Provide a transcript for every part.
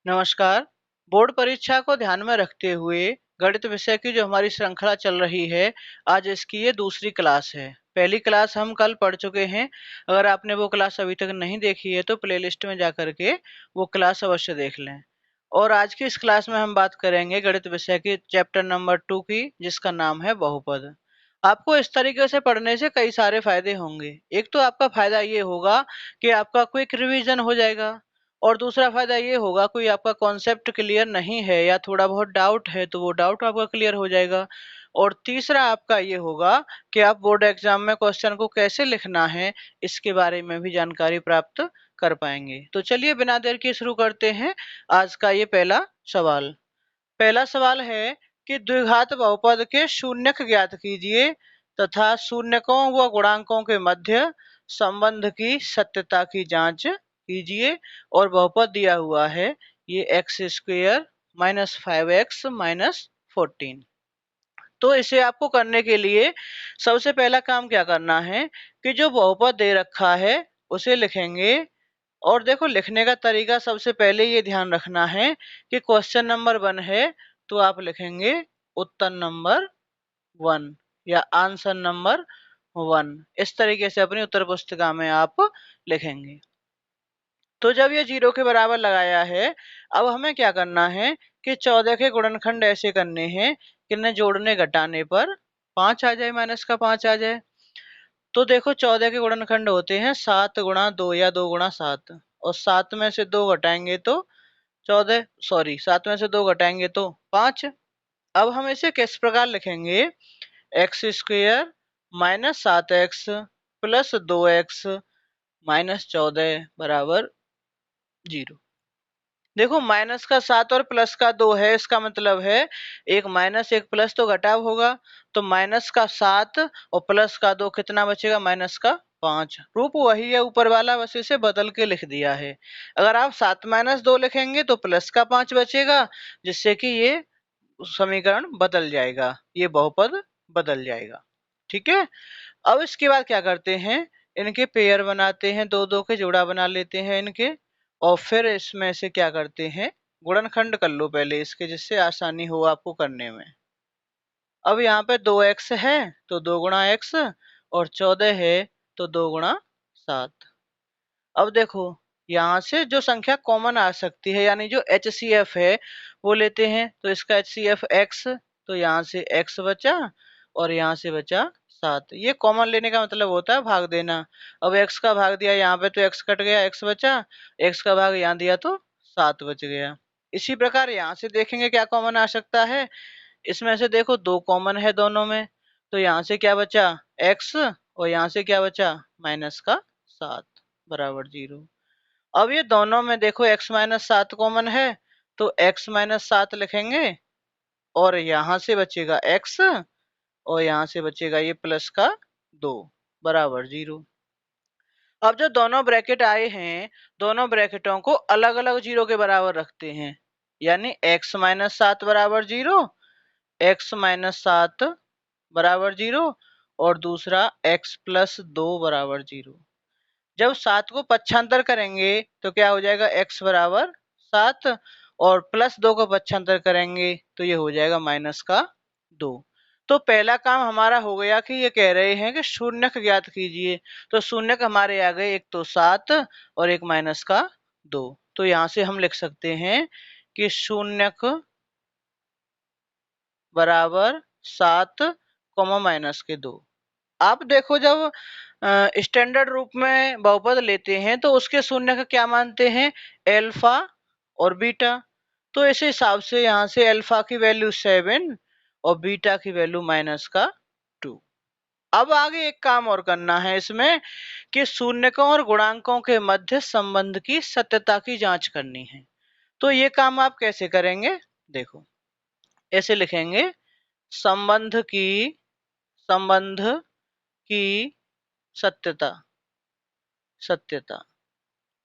नमस्कार। बोर्ड परीक्षा को ध्यान में रखते हुए गणित विषय की जो हमारी श्रृंखला चल रही है, आज इसकी ये दूसरी क्लास है। पहली क्लास हम कल पढ़ चुके हैं। अगर आपने वो क्लास अभी तक नहीं देखी है तो प्लेलिस्ट में जाकर के वो क्लास अवश्य देख लें। और आज की इस क्लास में हम बात करेंगे गणित विषय की चैप्टर नंबर 2 की, जिसका नाम है बहुपद। आपको इस तरीके से पढ़ने से कई सारे फायदे होंगे। एक तो आपका फायदा ये होगा कि आपका क्विक रिवीजन हो जाएगा, और दूसरा फायदा ये होगा कोई आपका कॉन्सेप्ट क्लियर नहीं है या थोड़ा बहुत डाउट है तो वो डाउट आपका क्लियर हो जाएगा। और तीसरा आपका ये होगा कि आप बोर्ड एग्जाम में क्वेश्चन को कैसे लिखना है, इसके बारे में भी जानकारी प्राप्त कर पाएंगे। तो चलिए बिना देर के शुरू करते हैं आज का ये पहला सवाल। पहला सवाल है कि द्विघात बहुपद के शून्यक ज्ञात कीजिए तथा शून्यकों व गुणांकों के मध्य संबंध की सत्यता की जांच कीजिए। और बहुपद दिया हुआ है ये x square minus 5x minus 14। तो इसे आपको करने के लिए सबसे पहला काम क्या करना है कि जो बहुपद दे रखा है उसे लिखेंगे। और देखो, लिखने का तरीका सबसे पहले ये ध्यान रखना है कि क्वेश्चन नंबर 1 है तो आप लिखेंगे उत्तर नंबर 1 या आंसर नंबर 1। इस तरीके से अपनी उत्तर पुस्तिका में आप लिखेंगे। तो जब ये 0 के बराबर लगाया है, अब हमें क्या करना है कि 14 के गुणनखंड ऐसे करने हैं कि इन्हें जोड़ने घटाने पर 5 आ जाए, माइनस का 5 आ जाए। तो देखो, 14 के गुणनखंड होते हैं 7 गुणा 2 या 2 गुणा 7, और 7 में से 2 घटाएंगे तो 14, सॉरी 7 में से 2 घटाएंगे तो 5। अब हम इसे किस प्रकार लिखेंगे? X square minus 7x plus 2x minus 14 बराबर 0। देखो, माइनस का 7 और प्लस का 2 है, इसका मतलब है एक माइनस एक प्लस तो घटाव होगा। तो माइनस का 7 और प्लस का 2 कितना बचेगा? माइनस का 5। रूप वही है ऊपर वाला, बस इसे बदल के लिख दिया है। अगर आप 7 माइनस 2 लिखेंगे तो प्लस का 5 बचेगा, जिससे कि ये समीकरण बदल जाएगा, ये बहुपद बदल जाएगा। ठीक है। अब इसके बाद क्या करते हैं, इनके पेयर बनाते हैं, दो दो के जोड़ा बना लेते हैं इनके। और फिर इसमें से क्या करते हैं, गुणनखंड कर लो पहले इसके, जिससे आसानी हो आपको करने में। अब यहाँ पे 2x है तो 2 गुणा एक्स, और 14 है तो 2 गुणा 7। अब देखो, यहाँ से जो संख्या कॉमन आ सकती है, यानी जो HCF है वो लेते हैं। तो इसका HCF x, तो यहाँ से x बचा और यहाँ से बचा 7। ये कॉमन लेने का मतलब होता है भाग देना। अब x का भाग दिया यहाँ पे तो x कट गया, x बचा। x का भाग यहाँ दिया तो 7 बच गया। इसी प्रकार यहाँ से देखेंगे क्या कॉमन आ सकता है। इसमें से देखो 2 कॉमन है दोनों में, तो यहाँ से क्या बचा? x, और यहाँ से क्या बचा? माइनस का 7 बराबर 0। अब ये दोनों में देखो x माइनस 7 कॉमन है, तो x माइनस 7 लिखेंगे, और यहाँ से बचेगा x, और यहाँ से बचेगा ये प्लस का 2 बराबर 0। अब जो दोनों ब्रैकेट आए हैं, दोनों ब्रैकेटों को अलग अलग 0 के बराबर रखते हैं। यानी x माइनस 7 बराबर 0, x माइनस 7 बराबर 0, और दूसरा x प्लस 2 बराबर 0। जब 7 को पक्षांतर करेंगे तो क्या हो जाएगा? x बराबर 7, और प्लस 2 को पक्षांतर करेंगे तो ये हो जाएगा माइनस का 2। तो पहला काम हमारा हो गया कि ये कह रहे हैं कि शून्यक ज्ञात कीजिए। तो शून्यक हमारे आ गए, एक तो 7 और एक माइनस का 2। तो यहाँ से हम लिख सकते हैं कि शून्यक बराबर 7 कॉमा माइनस के 2। आप देखो, जब स्टैंडर्ड रूप में बहुपद लेते हैं तो उसके शून्य का क्या मानते हैं? एल्फा और बीटा। तो इस हिसाब से यहाँ से एल्फा की वैल्यू 7 और बीटा की वैल्यू माइनस का 2। अब आगे एक काम और करना है इसमें कि शून्यकों और गुणांकों के मध्य संबंध की सत्यता की जांच करनी है। तो ये काम आप कैसे करेंगे? देखो, ऐसे लिखेंगे, संबंध की सत्यता। सत्यता।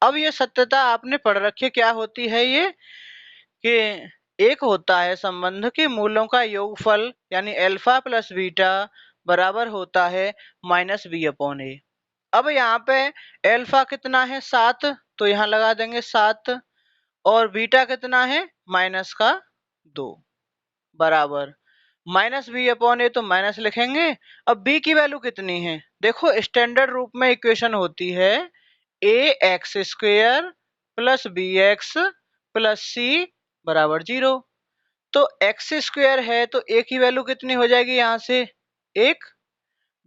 अब ये सत्यता आपने पढ़ रखी है, क्या होती है ये? कि एक होता है संबंध के मूलों का योगफल, यानी अल्फा प्लस बीटा बराबर होता है माइनस बी अपॉन ए। अब यहाँ पे अल्फा कितना है? 7, तो यहाँ लगा देंगे 7, और बीटा कितना है -2 बराबर -b/a तो माइनस लिखेंगे। अब b की वैल्यू कितनी है, देखो स्टैंडर्ड रूप में इक्वेशन होती है ax² plus bx plus c बराबर 0। तो x² है तो a की वैल्यू कितनी हो जाएगी, यहाँ से 1,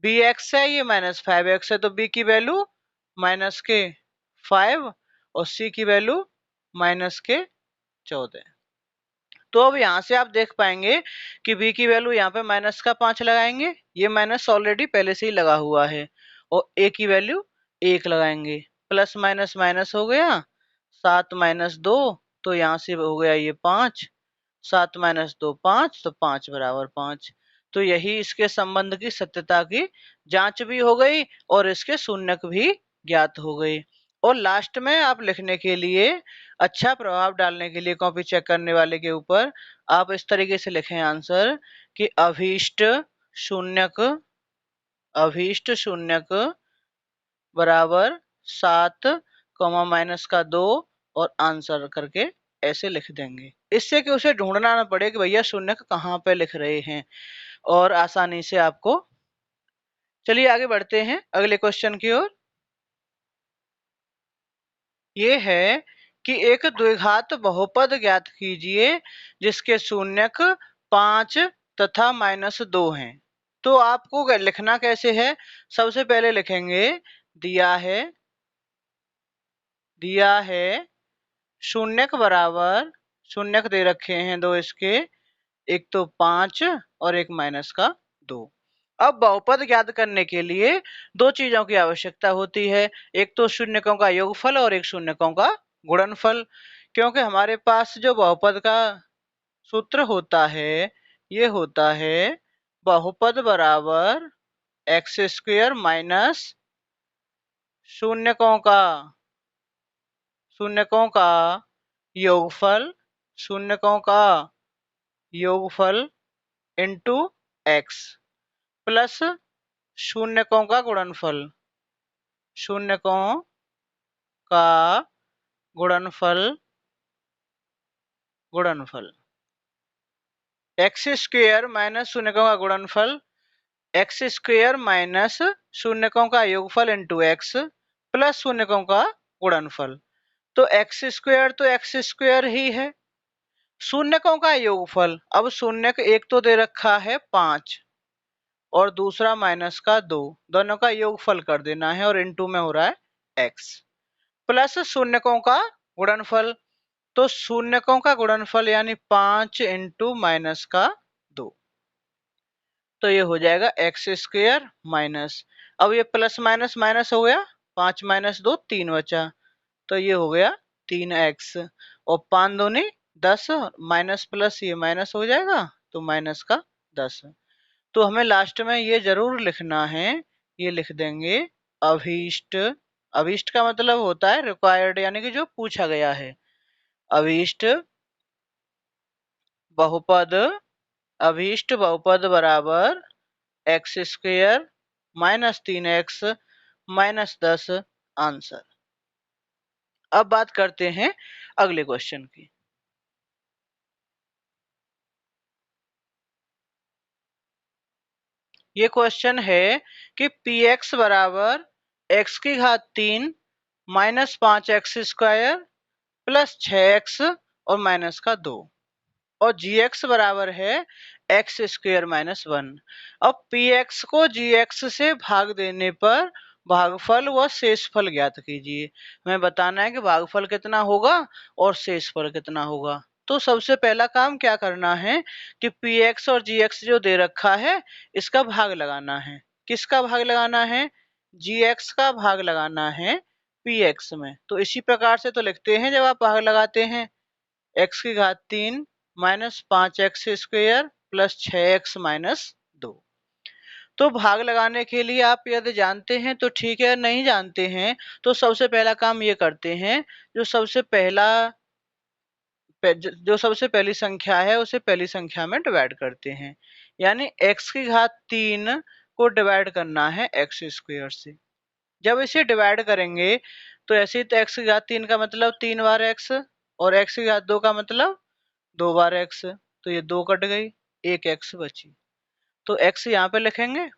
bx है ये -5x है तो b की वैल्यू -5 और c की वैल्यू -14। तो अब यहाँ से आप देख पाएंगे कि b की वैल्यू यहाँ पे -5 लगाएंगे, ये माइनस ऑलरेडी पहले से ही लगा हुआ है, और a की वैल्यू 1 लगाएंगे, प्लस माइनस माइनस हो गया, 7 - 2 तो यहाँ से हो गया ये 5, 7 - 2 5 तो 5 बराबर 5। तो यही इसके संबंध की सत्यता की जांच भी हो गई और इसके शून्यक भी ज्ञात हो गई। और लास्ट में आप लिखने के लिए, अच्छा प्रभाव डालने के लिए कॉपी चेक करने वाले के ऊपर आप इस तरीके से लिखें आंसर कि अभीष्ट शून्यक बराबर 7 -2 और आंसर करके ऐसे लिख देंगे, इससे कि उसे ढूंढना ना पड़े कि भैया शून्यक कहाँ पे लिख रहे हैं, और आसानी से आपको। चलिए आगे बढ़ते हैं अगले क्वेश्चन की ओर। ये है कि एक द्विघात बहुपद ज्ञात कीजिए जिसके शून्यक 5 तथा -2 हैं। तो आपको लिखना कैसे है, सबसे पहले लिखेंगे दिया है शून्यक बराबर, शून्यक दे रखे हैं दो इसके, एक तो 5 और एक -2। अब बहुपद ज्ञात करने के लिए दो चीजों की आवश्यकता होती है, एक तो शून्यकों का योगफल और एक शून्यकों का गुणनफल। क्योंकि हमारे पास जो बहुपद का सूत्र होता है ये होता है बहुपद बराबर x² माइनस शून्यकों का योगफल, शून्यकों का योगफल इंटू x प्लस शून्यकों का गुणनफल, शून्यकों का गुणनफल x² माइनस शून्यकों का गुणनफल, x² माइनस शून्यकों का योगफल इंटू x प्लस शून्यकों का गुणनफल। तो x² तो x² ही है, शून्यकों का योगफल, अब शून्यक एक तो दे रखा है 5 और दूसरा -2, दोनों का योगफल कर देना है और इनटू में हो रहा है x प्लस शून्यकों का गुणनफल। तो शून्यकों का गुणनफल यानी 5 इंटू -2, तो ये हो जाएगा x² माइनस, अब ये प्लस माइनस माइनस हो गया, 5 - 2 3 बचा, तो ये हो गया 3x और 5 दूनी 10, माइनस प्लस ये माइनस हो जाएगा तो -10। तो हमें लास्ट में ये जरूर लिखना है, ये लिख देंगे अभीष्ट, अभीष्ट का मतलब होता है रिक्वायर्ड यानी कि जो पूछा गया है, अभीष्ट बहुपद बराबर x² -3x -10 आंसर। अब बात करते हैं अगले क्वेश्चन की। ये क्वेश्चन है कि px बराबर x³ -5x² प्लस 6x और -2 और gx बराबर है x² -1। अब px को gx से भाग देने पर भागफल व शेषफल ज्ञात कीजिए। हमें बताना है कि भागफल कितना होगा और शेषफल कितना होगा। तो सबसे पहला काम क्या करना है कि px और gx जो दे रखा है इसका भाग लगाना है। किसका भाग लगाना है, gx का भाग लगाना है px में। तो इसी प्रकार से तो लिखते हैं जब आप भाग लगाते हैं, x³ -5x² प्लस 6x -2। तो भाग लगाने के लिए आप यदि जानते हैं तो ठीक है, नहीं जानते हैं तो सबसे पहला काम ये करते हैं, जो सबसे पहली संख्या है उसे पहली संख्या में डिवाइड करते हैं, यानी x³ को डिवाइड करना है x² से। जब इसे डिवाइड करेंगे तो ऐसे ही तो x³ का मतलब 3 बार x और x की घात 2 का मतलब 2 बार x, तो ये 2 कट गई, एक x बची, तो x यहाँ पे लिखेंगे।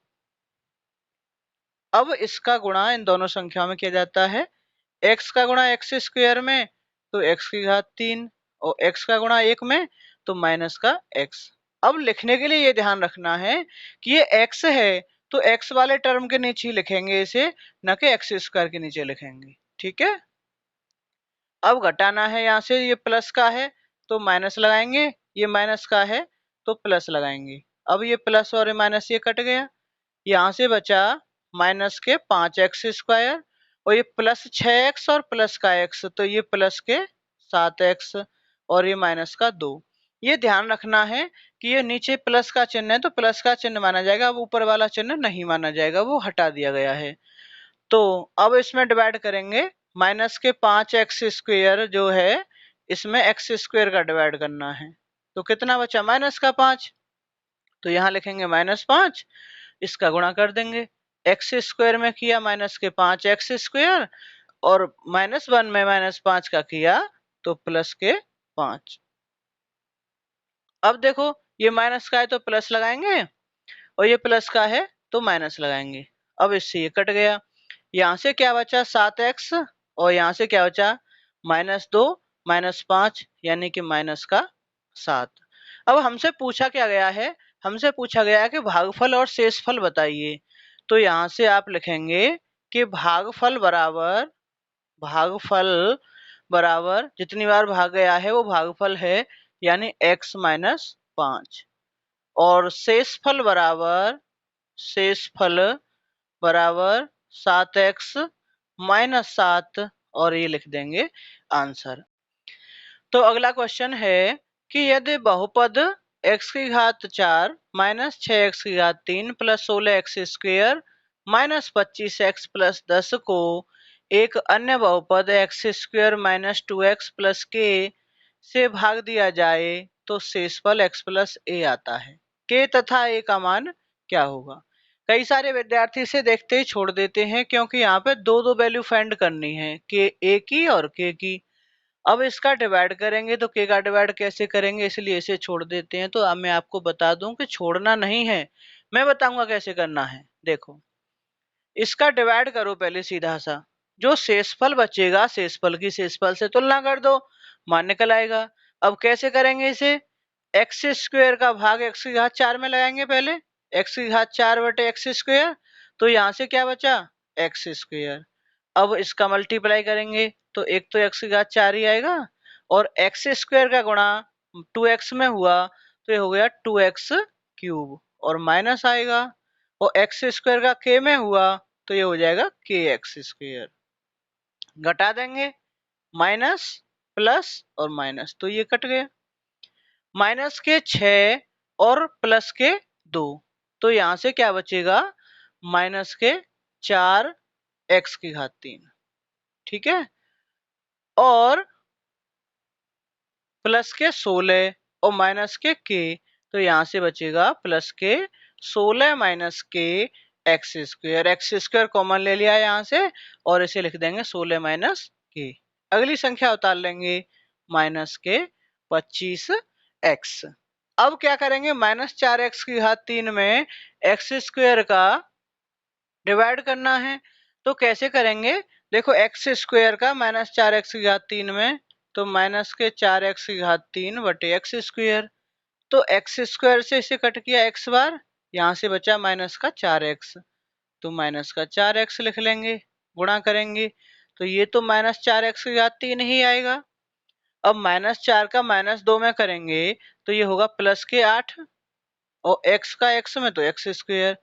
अब इसका गुणा इन दोनों संख्याओं में किया जाता है, x का गुणा x स्क्वायर में तो x की घात 3 और x का गुणा 1 में तो माइनस का x। अब लिखने के लिए ये ध्यान रखना है कि ये x है तो x वाले टर्म के नीचे ही लिखेंगे इसे, न कि x स्क्वायर के नीचे लिखेंगे, ठीक है। अब घटाना है, यहाँ से ये प्लस का है तो माइनस लगाएंगे, ये माइनस का है तो प्लस लगाएंगे। अब ये प्लस और माइनस ये कट गया, यहाँ से बचा माइनस के 5x स्क्वायर और ये प्लस 6x और प्लस का x, तो ये प्लस के 7x और ये माइनस का 2। ये ध्यान रखना है कि ये नीचे प्लस का चिन्ह है तो प्लस का चिन्ह माना जाएगा, अब ऊपर वाला चिन्ह नहीं माना जाएगा, वो हटा दिया गया है। तो अब इसमें डिवाइड करेंगे, माइनस के 5x स्क्वायर जो है इसमें x स्क्वायर का डिवाइड करना है, तो कितना बचा माइनस का 5, तो यहाँ लिखेंगे -5, इसका गुणा कर देंगे, x स्क्वायर में किया माइनस के 5x स्क्वायर और -1 में -5 का किया तो प्लस के 5। अब देखो ये माइनस का है तो प्लस लगाएंगे और ये प्लस का है तो माइनस लगाएंगे। अब इससे ये कट गया, यहाँ से क्या बचा 7x और यहाँ से क्या बचा -2 -5 यानी कि माइनस का 7। अब हमसे पूछा क्या गया है, हमसे पूछा गया है कि भागफल और शेषफल बताइए, तो यहाँ से आप लिखेंगे कि भागफल बराबर जितनी बार भाग गया है वो भागफल है यानी x माइनस 5, और शेषफल बराबर 7x माइनस 7 और ये लिख देंगे आंसर। तो अगला क्वेश्चन है कि यदि बहुपद x की घात 4 माइनस 6x की घात 3 plus 16x square minus 25x plus 10 को एक अन्य बहुपद x square minus 2x plus k से भाग दिया जाए तो शेषफल x प्लस a आता है, k तथा a का मान क्या होगा। कई सारे विद्यार्थी इसे देखते ही छोड़ देते हैं क्योंकि यहाँ पे दो दो वैल्यू फाइंड करनी है, के a की और k की। अब इसका डिवाइड करेंगे तो k का डिवाइड कैसे करेंगे, इसलिए इसे छोड़ देते हैं। तो अब मैं आपको बता दूं कि छोड़ना नहीं है, मैं बताऊंगा कैसे करना है। देखो इसका डिवाइड करो पहले सीधा सा, जो शेषफल बचेगा शेषफल की शेषफल से तुलना कर दो, मान निकल आएगा। अब कैसे करेंगे इसे, एक्स स्क्वायर का भाग एक्स की घात 4 में लगाएंगे, पहले एक्स की घात 4 बटे एक्स स्क्वायर, तो यहाँ से क्या बचा एक्स स्क्वायर। अब इसका मल्टीप्लाई करेंगे तो एक तो एक्स की घात 4 ही आएगा और एक्स स्क्वायर का गुणा 2x में हुआ तो ये हो गया 2x क्यूब और माइनस आएगा, और एक्स स्क्वायर का k में हुआ तो ये हो जाएगा के एक्स स्क्वायर। घटा देंगे माइनस प्लस और माइनस तो ये कट गया, माइनस के 6 और प्लस के 2, तो यहां से क्या बचेगा माइनस के 4 एक्स की घात 3, ठीक है, और प्लस के 16 और माइनस के तो यहां से बचेगा प्लस के 16 माइनस के एक्स स्क्वायर कॉमन ले लिया यहाँ से और इसे लिख देंगे 16 माइनस के। अगली संख्या उतार लेंगे माइनस के 25x। अब क्या करेंगे -4x की घात 3 में एक्स स्क्वायर का डिवाइड करना है, तो कैसे करेंगे, देखो एक्स स्क्वायर का -4x की घात 3 में तो माइनस के 4x की घात 3 बटे एक्स स्क्वायर, तो एक्स स्क्वायर से इसे कट किया x बार, यहाँ से बचा माइनस का 4x, तो माइनस का 4x लिख लेंगे, गुणा करेंगे तो ये तो -4x की घात 3 ही आएगा। अब -4 का -2 में करेंगे तो ये होगा प्लस के 8 और x का x में तो एक्स स्क्वायर,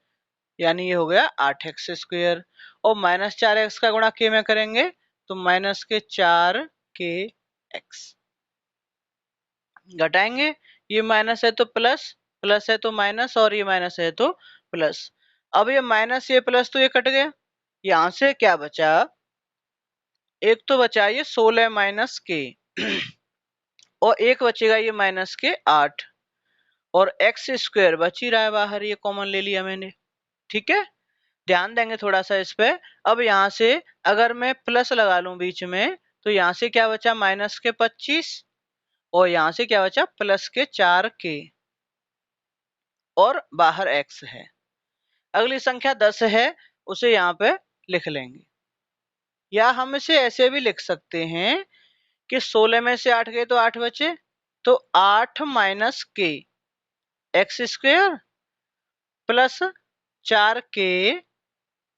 यानी ये हो गया 8x स्क्वायर, और -4x का गुणा k में करेंगे तो माइनस के 4 के x। घटाएंगे, ये माइनस है तो प्लस, प्लस है तो माइनस और ये माइनस है तो प्लस। अब ये माइनस ये प्लस तो ये कट गया, यहां से क्या बचा, एक तो बचा ये 16 माइनस के और एक बचेगा ये माइनस के 8 और एक्स स्क्वायर बच ही रहा है बाहर, ये कॉमन ले लिया मैंने, ठीक है। ध्यान देंगे थोड़ा सा इस पे। अब यहाँ से अगर मैं प्लस लगा लूं बीच में तो यहाँ से क्या बचा -25 और यहाँ से क्या बचा +4k और बाहर x है। अगली संख्या 10 है, उसे यहाँ पे लिख लेंगे, या हम इसे ऐसे भी लिख सकते हैं कि 16 में से 8 गए तो 8 बचे, तो 8 - k x² +4k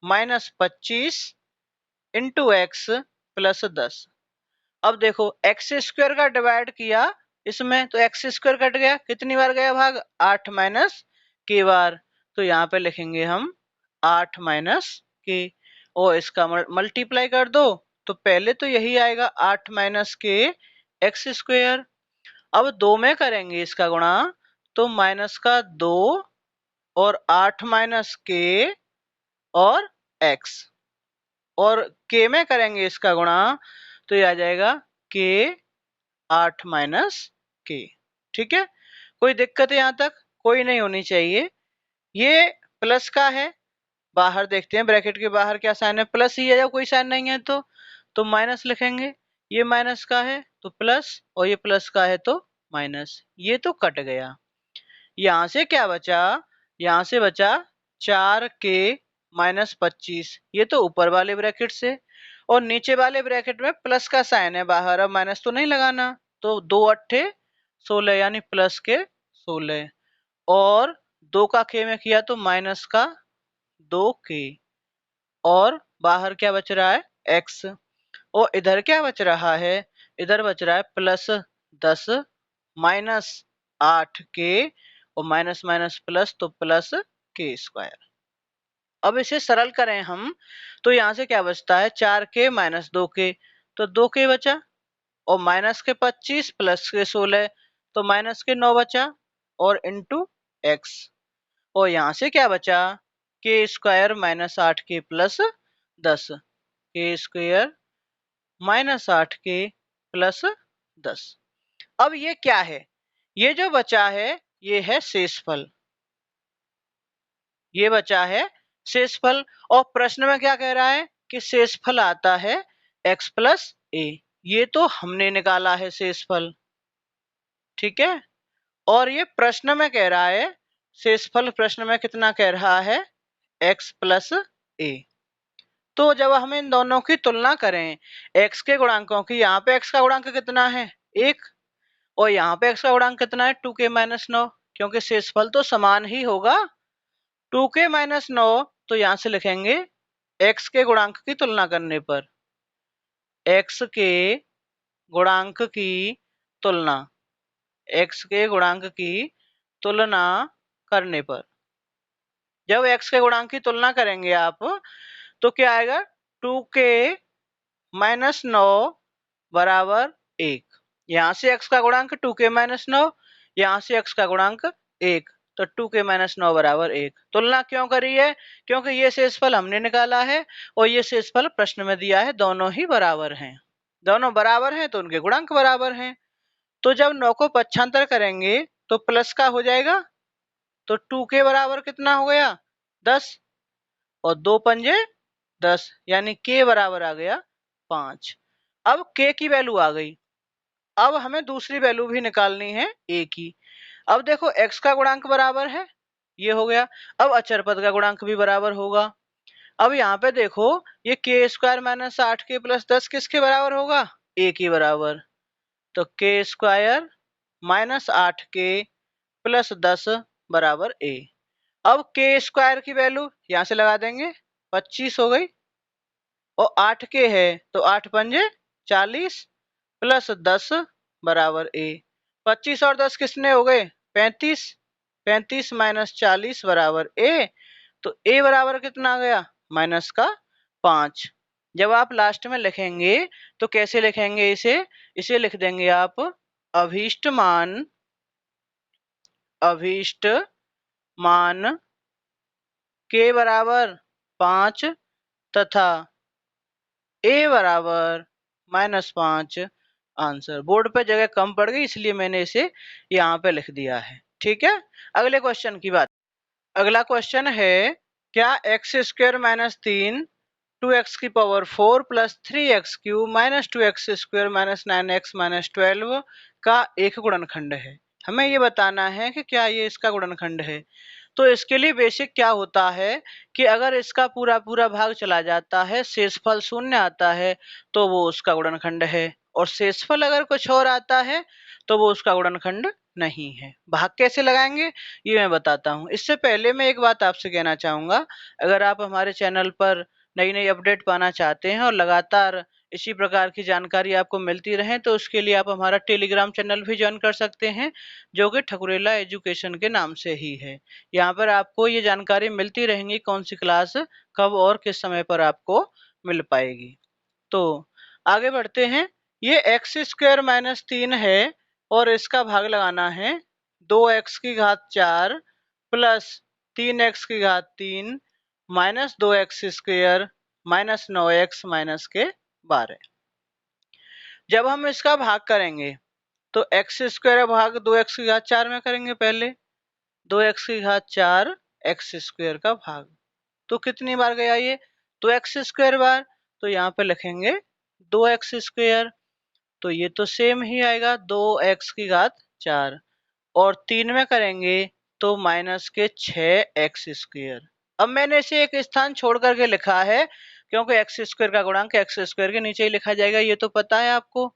-25 into x +10। अब देखो x² का डिवाइड किया इसमें तो x² कट गया, कितनी बार गया भाग 8 - k बार, तो यहाँ पे लिखेंगे हम 8 - k और इसका मल्टीप्लाई कर दो तो पहले तो यही आएगा 8 - k x²। अब 2 में करेंगे इसका गुणा तो माइनस का 2 और 8 - k और x, और k में करेंगे इसका गुणा तो ये आ जाएगा k 8 - k। ठीक है, कोई दिक्कत है यहाँ तक? कोई नहीं होनी चाहिए। ये प्लस का है, बाहर देखते हैं ब्रैकेट के बाहर क्या साइन है, प्लस ही है, जब कोई साइन नहीं है तो माइनस लिखेंगे। ये माइनस का है तो प्लस और ये प्लस का है तो माइनस, ये तो कट गया। यहाँ से क्या बचा, यहाँ से बचा 4k -25, ये तो ऊपर वाले ब्रैकेट से, और नीचे वाले ब्रैकेट में प्लस का साइन है बाहर, अब माइनस तो नहीं लगाना, तो 2 अट्ठे 16 यानी प्लस के 16, और 2 का k में किया तो माइनस का 2k, और बाहर क्या बच रहा है x, और इधर क्या बच रहा है, इधर बच रहा है +10 -8k और माइनस माइनस प्लस तो +k²। अब इसे सरल करें हम तो यहाँ से क्या बचता है 4k - 2k, तो 2k बचा, और माइनस के 25 प्लस के 16 तो माइनस के 9 बचा, और इंटू x, और यहाँ से क्या बचा k² -8k +10, k² -8k +10। अब ये क्या है, ये जो बचा है ये है शेषफल, ये बचा है शेषफल, और प्रश्न में क्या कह रहा है कि शेषफल आता है x + a, ये तो हमने निकाला है शेषफल। ठीक है, और ये प्रश्न में कह रहा है शेषफल, प्रश्न में कितना कह रहा है x + a। तो जब हम इन दोनों की तुलना करें x के गुणांकों की, यहाँ पे x का गुणांक कितना है 1 और यहाँ पे x का गुणांक कितना है 2k - 9, क्योंकि शेषफल तो समान ही होगा। 2k - 9 तो यहाँ से लिखेंगे x के गुणांक की तुलना करने पर, x के गुणांक की तुलना, x के गुणांक की तुलना करने पर, जब x के गुणांक की तुलना करेंगे आप तो क्या आएगा 2k - 9 बराबर 1, यहाँ से x का गुणांक 2k - 9, यहाँ से x का गुणांक 1, तो 2k - 9 बराबर 1। तुलना क्यों करी है, क्योंकि ये शेषफल हमने निकाला है और ये शेषफल प्रश्न में दिया है, दोनों ही बराबर हैं, दोनों बराबर हैं तो उनके गुणांक बराबर हैं। तो जब 9 को पक्षांतर करेंगे तो प्लस का हो जाएगा, तो 2k बराबर कितना हो गया 10 और 2 पंजे 10, यानी k बराबर आ गया 5। अब k की वैल्यू आ गई, अब हमें दूसरी वैल्यू भी निकालनी है a की। अब देखो x का गुणांक बराबर है, ये हो गया, अब अचर पद का गुणांक भी बराबर होगा। अब यहाँ पे देखो ये k² - 8k + 10 किसके बराबर होगा, a के बराबर, तो k² - 8k + 10 बराबर a। अब k² की वैल्यू यहाँ से लगा देंगे 25 हो गई, और 8k है तो 8 पंजे 40 + 10 बराबर a। 25 और 10 किसने हो गए 35, 35 - 40 बराबर a, तो a बराबर कितना आ गया माइनस का 5। जब आप लास्ट में लिखेंगे तो कैसे लिखेंगे इसे, इसे लिख देंगे आप अभीष्ट मान, अभीष्ट मान k बराबर 5 तथा a बराबर -5। आंसर बोर्ड पे जगह कम पड़ गई इसलिए मैंने इसे यहाँ पे लिख दिया है। ठीक है, अगले क्वेश्चन की बात। अगला क्वेश्चन है क्या x² - 3 2x की power 4 plus 3x cube minus 2x square minus 9x minus 12 का एक गुणनखंड है। हमें ये बताना है कि क्या ये इसका गुणनखंड है। तो इसके लिए बेसिक क्या होता है कि अगर इसका पूरा पूरा भाग चला जाता है, शेषफल शून्य आता है, तो वो उसका गुणनखंड है, और शेषफल अगर कुछ और आता है तो वो उसका गुणनखंड नहीं है। भाग कैसे लगाएंगे ये मैं बताता हूँ। इससे पहले मैं एक बात आपसे कहना चाहूंगा, अगर आप हमारे चैनल पर नई नई अपडेट पाना चाहते हैं और लगातार इसी प्रकार की जानकारी आपको मिलती रहे, तो उसके लिए आप हमारा टेलीग्राम चैनल भी ज्वाइन कर सकते हैं, जो कि ठकुरेला एजुकेशन के नाम से ही है। यहाँ पर आपको ये जानकारी मिलती रहेंगी कौन सी क्लास कब और किस समय पर आपको मिल पाएगी। तो आगे बढ़ते हैं। ये एक्स स्क्वायर माइनस 3 है और इसका भाग लगाना है 2x की घात 4 प्लस 3x की घात 3 minus 2x square minus 9x minus के 12। जब हम इसका भाग करेंगे तो एक्स स्क्वायर भाग 2x की घात 4 में करेंगे। पहले 2x की घात 4 एक्स स्क्वायर का भाग, तो कितनी बार गया ये, तो एक्स स्क्वायर बार, तो यहाँ पे लिखेंगे 2x स्क्वायर, तो ये तो सेम ही आएगा 2x की घात 4, और 3 में करेंगे तो माइनस के 6x स्क्वायर। अब मैंने इसे एक स्थान छोड़ करके लिखा है क्योंकि एक्स स्क्वायर का गुणांक एक्स स्क्वायर के नीचे ही लिखा जाएगा, ये तो पता है आपको।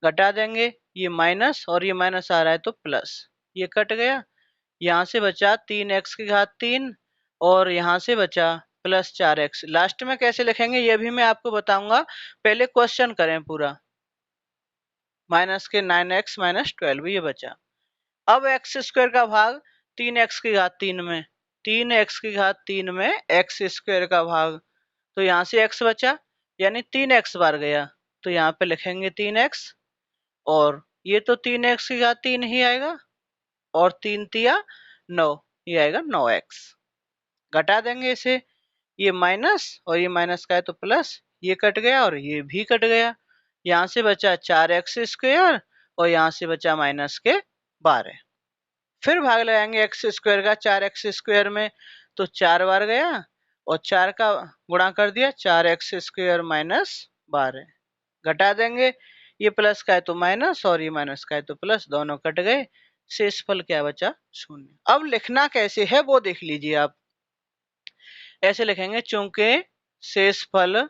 घटा देंगे, ये माइनस और ये माइनस आ रहा है तो प्लस, ये कट गया, यहाँ से बचा 3x की घात 3 और यहाँ से बचा प्लस 4x। लास्ट में कैसे लिखेंगे ये भी मैं आपको बताऊंगा, पहले क्वेश्चन करें पूरा। माइनस के 9x माइनस 12 ये बचा। अब एक्स स्क्वायर का भाग 3x की घात 3 में, 3x की घात 3 में एक्स स्क्वायर का भाग, तो यहाँ से x बचा यानी 3x बार गया, तो यहाँ पे लिखेंगे 3x, और ये तो 3x की घात 3 ही आएगा, और 3 तिया 9, ये आएगा 9x। घटा देंगे इसे, ये माइनस और ये माइनस का है तो प्लस, ये कट गया और ये भी कट गया, यहाँ से बचा 4x स्क्वायर और यहाँ से बचा माइनस के 12। फिर भाग लगाएंगे एक्स स्क्वायर का 4x स्क्वायर में, तो 4 बार गया और 4 का गुणा कर दिया 4x स्क्वायर माइनस 12। घटा देंगे, ये प्लस का है तो माइनस और ये माइनस का है तो प्लस, दोनों कट गए, शेषफल क्या बचा, शून्य। अब लिखना कैसे है वो देख लीजिए आप। ऐसे लिखेंगे, चूंकि शेषफल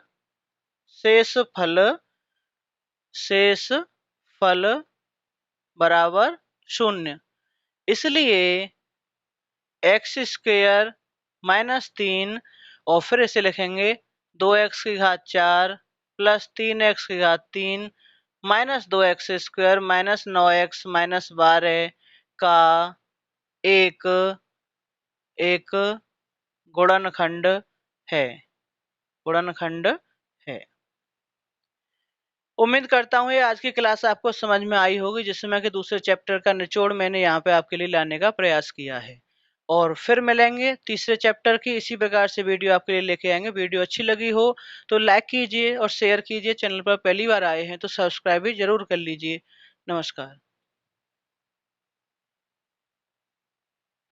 शेषफल शेषफल बराबर शून्य, इसलिए एक्स स्क्वायर माइनस 3, और फिर इसे लिखेंगे 2x की घात 4 प्लस 3x की घात 3 minus 2x square minus 9x minus 12 का एक एक गुणनखंड है, गुणनखंड है। उम्मीद करता हूँ ये आज की क्लास आपको समझ में आई होगी, जिसमें कि दूसरे चैप्टर का निचोड़ मैंने यहाँ पे आपके लिए लाने का प्रयास किया है। और फिर मिलेंगे तीसरे चैप्टर की इसी प्रकार से वीडियो आपके लिए लेके आएंगे। वीडियो अच्छी लगी हो तो लाइक कीजिए और शेयर कीजिए। चैनल पर पहली बार आए हैं तो सब्सक्राइब भी जरूर कर लीजिए। नमस्कार।